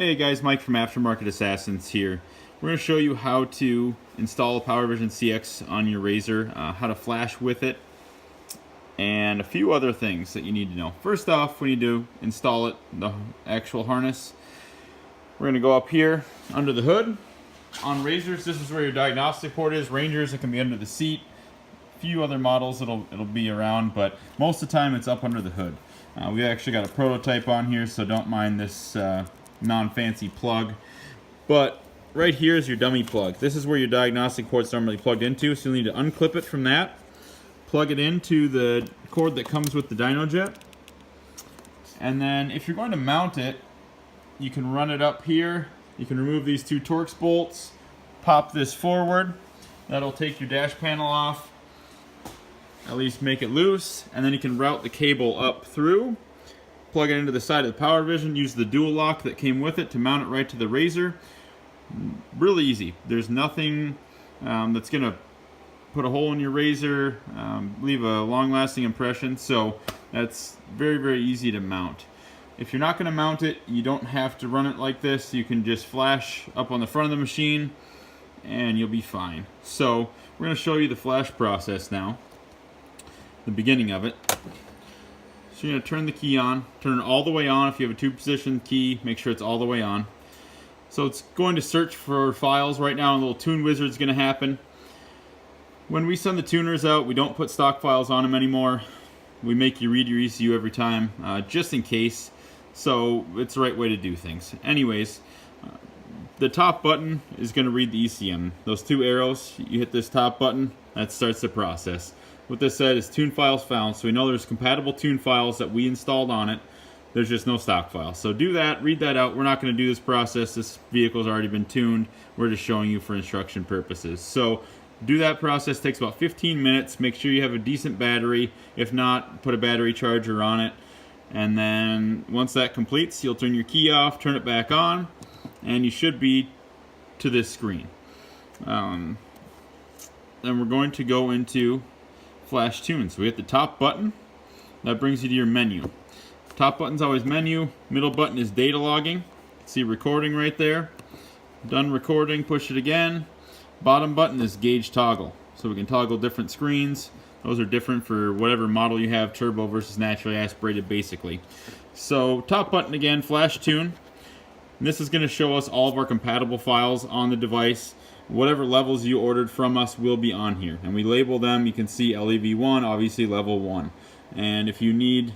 Hey guys, Mike from Aftermarket Assassins here. We're going to show you how to install a Powervision CX on your Razor, how to flash with it, and a few other things that you need to know. First off, we need to install it, the actual harness. We're going to go up here under the hood. On Razors, this is where your diagnostic port is. Rangers, it can be under the seat. A few other models it'll be around, but most of the time it's up under the hood. We actually got a prototype on here, so don't mind this non-fancy plug. But right here is your dummy plug. This is where your diagnostic port's normally plugged into, so you'll need to unclip it from that, plug it into the cord that comes with the Dynojet, and then if you're going to mount it, you can run it up here. You can remove these two Torx bolts, pop this forward. That'll take your dash panel off, at least make it loose, and then you can route the cable up through, plug it into the side of the Powervision, use the dual lock that came with it to mount it right to the Razor. Really easy. There's nothing that's going to put a hole in your Razor, leave a long-lasting impression, so that's very, very easy to mount. If you're not going to mount it, you don't have to run it like this. You can just flash up on the front of the machine and you'll be fine. So we're going to show you the flash process now, the beginning of it. So you're going to turn the key on, turn it all the way on. If you have a two-position key, make sure it's all the way on. So it's going to search for files right now, and a little tune wizard's going to happen. When we send the tuners out, we don't put stock files on them anymore. We make you read your ECU every time, just in case. So it's the right way to do things. Anyways, the top button is going to read the ECM. Those two arrows, you hit this top button, that starts the process. What this said is tune files found, so we know there's compatible tune files that we installed on it. There's just no stock files. So do that, read that out. We're not going to do this process. This vehicle's already been tuned. We're just showing you for instruction purposes. So do that process. Takes about 15 minutes. Make sure you have a decent battery. If not, put a battery charger on it. And then once that completes, you'll turn your key off, turn it back on, and you should be to this screen. Then we're going to go into Flash Tune. So we hit the top button. That brings you to your menu. Top button's always menu. Middle button is data logging. See recording right there. Done recording, push it again. Bottom button is gauge toggle. So we can toggle different screens. Those are different for whatever model you have, turbo versus naturally aspirated basically. So top button again, Flash Tune. And this is going to show us all of our compatible files on the device. Whatever levels you ordered from us will be on here. And we label them. You can see LEV1, obviously level 1. And if you need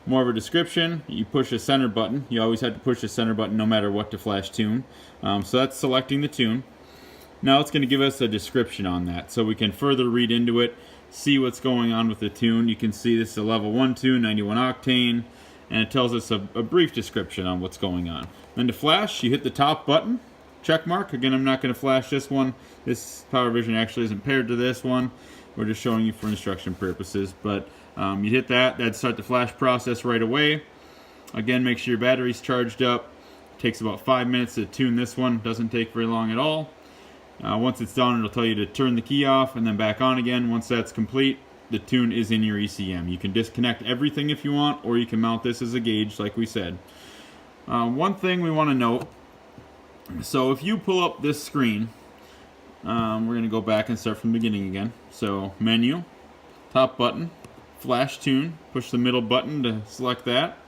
more of a description, you push a center button. You always have to push the center button no matter what to flash tune. So that's selecting the tune. Now it's going to give us a description on that, so we can further read into it, see what's going on with the tune. You can see this is a level 1 tune, 91 octane, and it tells us a brief description on what's going on. Then to flash, you hit the top button, check mark. Again, I'm not going to flash this one. This Powervision actually isn't paired to this one. We're just showing you for instruction purposes, but you hit that, that'd start the flash process right away. Again, make sure your battery's charged up. It takes about 5 minutes to tune this one. Doesn't take very long at all. Once it's done, it'll tell you to turn the key off and then back on again. Once that's complete, the tune is in your ECM. You can disconnect everything if you want, or you can mount this as a gauge like we said. One thing we want to note, so if you pull up this screen, we're going to go back and start from the beginning again. So menu, top button, Flash Tune, push the middle button to select that.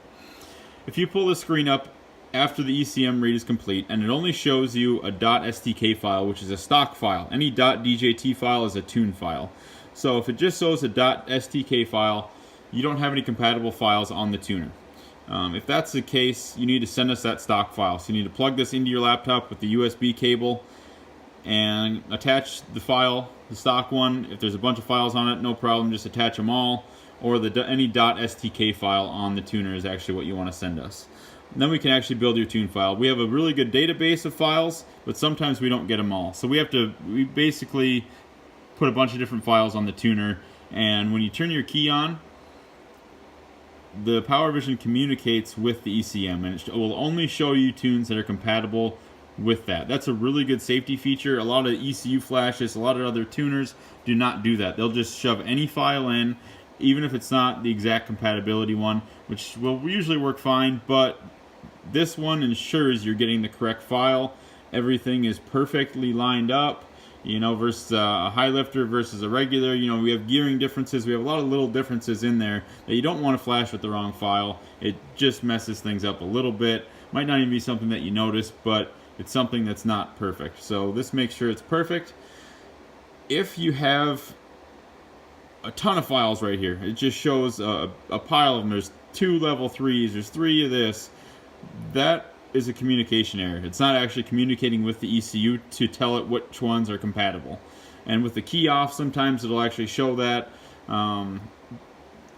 If you pull the screen up after the ECM read is complete, and it only shows you a .stk file, which is a stock file. Any .djt file is a tune file. So if it just shows a .stk file, you don't have any compatible files on the tuner. If that's the case, you need to send us that stock file. So you need to plug this into your laptop with the USB cable and attach the file, the stock one. If there's a bunch of files on it, no problem, just attach them all. Or any .stk file on the tuner is actually what you want to send us. And then we can actually build your tune file. We have a really good database of files, but sometimes we don't get them all. So we basically put a bunch of different files on the tuner, and when you turn your key on, the Powervision communicates with the ECM, and it will only show you tunes that are compatible with that. That's a really good safety feature. A lot of ECU flashes, a lot of other tuners do not do that. They'll just shove any file in, even if it's not the exact compatibility one, which will usually work fine, but This one ensures you're getting the correct file. Everything is perfectly lined up, you know, versus a high lifter versus a regular. You know, we have gearing differences. We have a lot of little differences in there that you don't want to flash with the wrong file. It just messes things up a little bit. Might not even be something that you notice, but it's something that's not perfect. So this makes sure it's perfect. If you have a ton of files right here, it just shows a pile of them. There's 2 level 3s, there's 3 of this. That is a communication error. It's not actually communicating with the ECU to tell it which ones are compatible. And with the key off, sometimes it'll actually show that.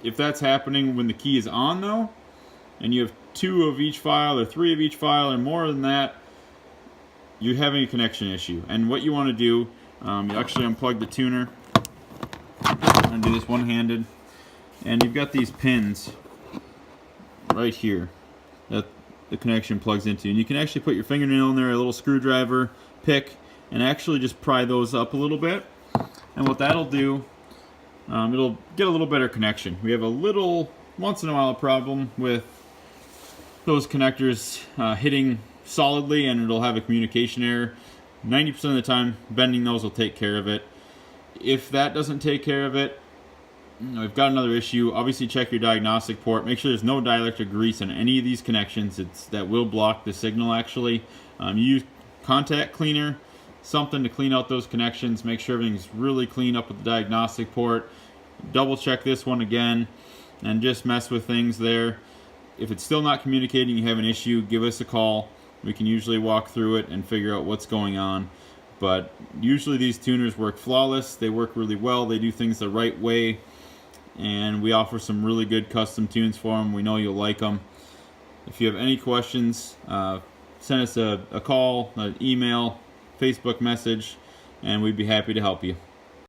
If that's happening when the key is on though, and you have 2 of each file or 3 of each file or more than that, you're having a connection issue. And what you want to do, you actually unplug the tuner. I'm going to do this one-handed. And you've got these pins right here that the connection plugs into. And you can actually put your fingernail in there, a little screwdriver, pick, and actually just pry those up a little bit. And what that'll do, it'll get a little better connection. We have a little, once in a while, problem with those connectors hitting solidly, and it'll have a communication error. 90% of the time, bending those will take care of it. If that doesn't take care of it, we've got another issue. Obviously, check your diagnostic port. Make sure there's no dielectric grease on any of these connections. That will block the signal, actually. Use contact cleaner, something to clean out those connections. Make sure everything's really clean up with the diagnostic port. Double check this one again, and just mess with things there. If it's still not communicating, you have an issue, give us a call. We can usually walk through it and figure out what's going on. But usually these tuners work flawless. They work really well. They do things the right way. And we offer some really good custom tunes for them. We know you'll like them. If you have any questions, send us a call, an email, Facebook message, and we'd be happy to help you.